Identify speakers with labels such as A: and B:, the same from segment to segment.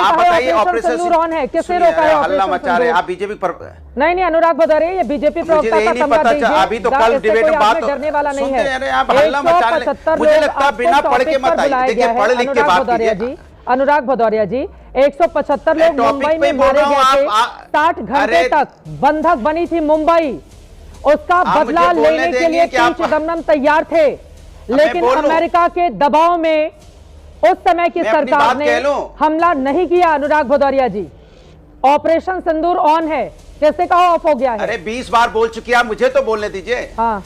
A: आप बताइए operation
B: Sindoor on है, किसने रोका है?
A: हल्ला मचा रहे हैं आप बीजेपी पर।
B: नहीं अनुराग भदौरिया, ये बीजेपी प्रवक्ता का कमरा दीजिए।
A: अभी तो कल डिबेट में बात
B: डरने वाला नहीं है।
A: आप हल्ला मचा रहे हैं, मुझे लगता है बिना पढ़ के मत आइए, देखिए पढ़ लिख के बात कीजिए।
B: अनुराग भदौरिया जी, 175 लोग मुंबई में मारे गए थे, 60 घंटे तक बंधक बनी थी मुंबई, उसका बदला लेने के लिए पी चिदम्बरम तैयार थे, लेकिन अमेरिका के दबाव में उस समय की सरकार ने हमला नहीं किया। अनुराग भदौरिया जी, ऑपरेशन सिंदूर ऑन है, कैसे कहा ऑफ हो गया है?
A: अरे 20 बार बोल चुकी आप, मुझे तो बोलने दीजिए।
B: हाँ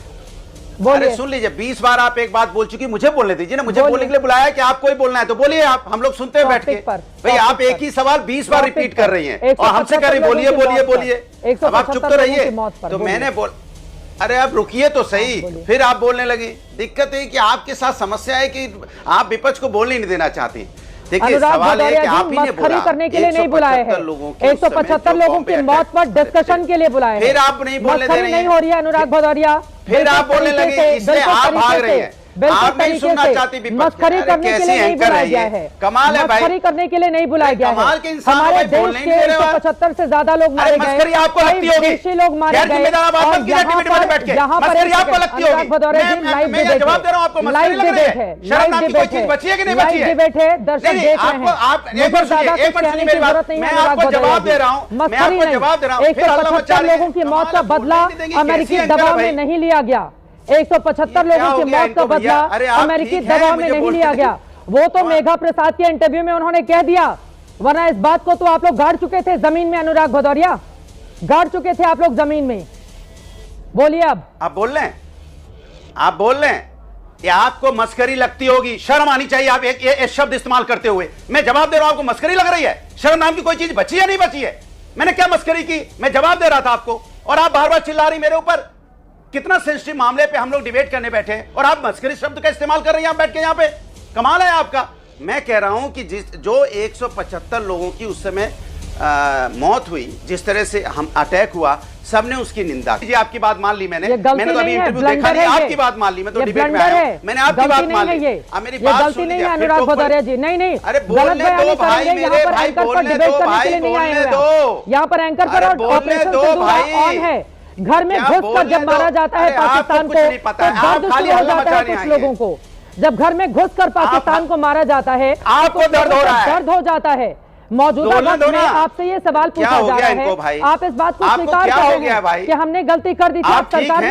A: अरे सुन लीजिए, 20 बार आप एक बात बोल चुकी, मुझे बोलने दीजिए ना। मुझे बोलने के लिए बुलाया कि आपको ही बोलना है तो बोलिए आप, हम लोग सुनते हैं बैठ के। भाई आप एक ही सवाल 20 बार रिपीट कर रही हैं और हमसे कह रही बोलिए बोलिए बोलिए, अब आप चुप तो रहिए। तो मैंने बोल, अरे आप रुकिए तो सही, फिर आप बोलने लगी। दिक्कत है कि आपके साथ समस्या है कि आप विपक्ष को बोलने नहीं देना चाहती। देखिए सवाल है कि आप ही ने बोला
B: करने के लिए नहीं बुलाए हैं, 175 लोगों की मौत पर डिस्कशन के लिए बुलाए,
A: फिर आप नहीं बोलने दे रही हैं।
B: नहीं हो रही है अनुराग भदौरिया,
A: फिर आप बोलने लगे, इसलिए आप भाग रही हैं। आप नहीं सुनना चाहती,
B: मस्खरी करने के लिए नहीं बुलाया गया है।
A: कमाल है भाई,
B: मस्खरी करने के लिए नहीं बुलाया गया है। हमारे देश के 175 से ज्यादा लोग मारे गए,
A: मस्खरी आपको लगती होगी,
B: विदेशी लोग मारे गए। यहाँ पर
A: आपको लगती होगी, मैं जवाब दे रहा हूं आपको,
B: लाइव डिबेट है,
A: शर्म नाम की कोई चीज बची है कि नहीं बची है?
B: डिबेट है, दर्शक देख रहे हैं।
A: आप एक बार सुनिए मेरी बात, मैं आपको जवाब दे रहा हूं, मैं आपको जवाब दे रहा हूं।
B: 175 लोगों की मौत का बदला अमेरिकी दबाव में नहीं लिया गया, 175 लोगों की मौत का बदला अमेरिकी दबाव में नहीं लिया गया। वो तो मेघा प्रसाद के इंटरव्यू में उन्होंने कह दिया, वरना इस बात को तो आप लोग गाड़ चुके थे जमीन में। अनुराग भदौरिया, गाड़ चुके थे आप लोग जमीन में। बोलिए अब
A: आप बोल रहे हैं, आप बोल रहे हैं, ये आपको मस्करी लगती होगी, शर्म आनी चाहिए आप एक शब्द इस्तेमाल करते हुए। मैं जवाब दे रहा हूं, आपको मस्करी लग रही है? शर्म नाम की कोई चीज बची है नहीं बची है? मैंने क्या मस्करी की? मैं जवाब दे रहा था आपको और आप बार बार चिल्ला रही मेरे ऊपर। कितना सेंसिटिव मामले पे हम लोग डिबेट करने बैठे हैं और आप मस्करी शब्द का इस्तेमाल कर रहे हैं बैठ के यहाँ पे। कमाल है आपका। मैं कह रहा हूं कि जो 175 लोगों की उस समय मौत हुई, जिस तरह से हम अटैक हुआ, सबने उसकी निंदा की। आपकी बात मान ली मैंने तो अभी इंटरव्यू देखा नहीं, आपकी बात मान ली। मैं तो डिबेट में आया हूं, मैंने आपकी बात मान ली। मेरी बात सुन लीजिए
B: अनुराग भदौरिया जी, नहीं
A: अरे बोलने दो भाई, मेरे भाई बोलने दो भाई, बोलने दो।
B: यहाँ पर एंकर पर ऑपरेशन सिंदूर ऑन है। घर में घुसकर जब मारा जाता है पाकिस्तान को, तो दर्द शुरू हो जाता है कुछ लोगों को। जब घर में घुसकर पाकिस्तान को मारा जाता है,
A: आपको दर्द हो रहा है,
B: दर्द हो जाता है। मौजूदा वक्त में आपसे ये सवाल पूछा जा रहा है, आप इस बात को स्वीकार करें कि हमने गलती कर दी थी। सरकार